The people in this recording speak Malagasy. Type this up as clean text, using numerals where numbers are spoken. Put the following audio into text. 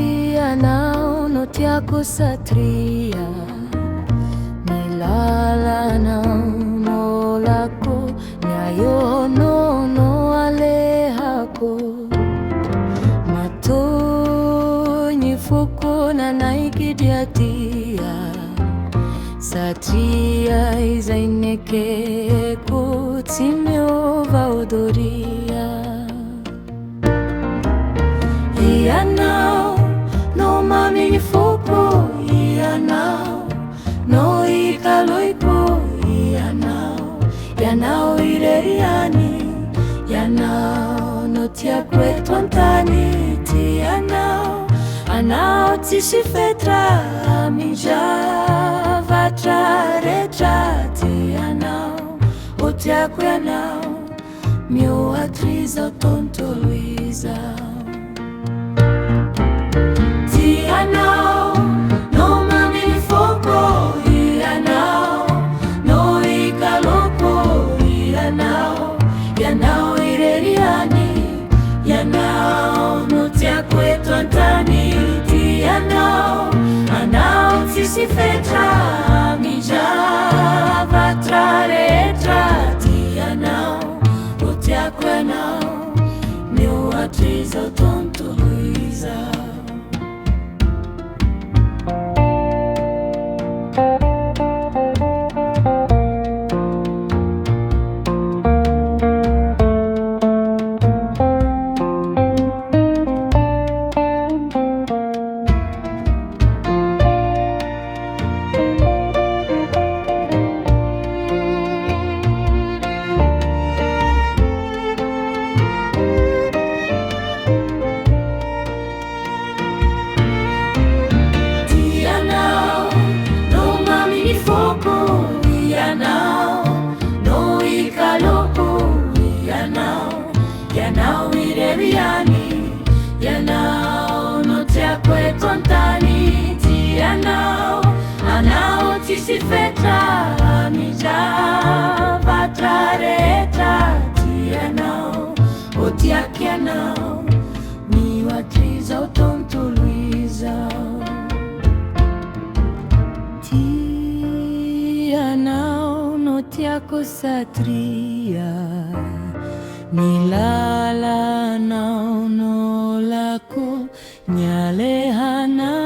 Tianao no tiako satria nilalanao no lako niayono no alehako matonyi fuko na naikidiatia satria izaineke kutimeva odoria Ianao no mamini fuko Ianao no ikaloipo Ianao ireriani Ianao no tiakwetu antani Tianao anao tisifetra mijava retra Tianao o tiako Ianao meu atriz ao tonto Luísa Tianao no mamini foco Ianao no ikalopo Ianao ireriani Ianao no tiakwetu antani Tianao anao tisifetra mijava retra Tianao o tiako Ianao meu atriz ao tonto Luísa Ianao ireriani Ianao no tiakwetu antani Tianao anao tisifetra mijava retra Tianao o tiako Ianao meu atriz ao tonto Luísa Tianao no tiako satria nilalanao no lako nyalehana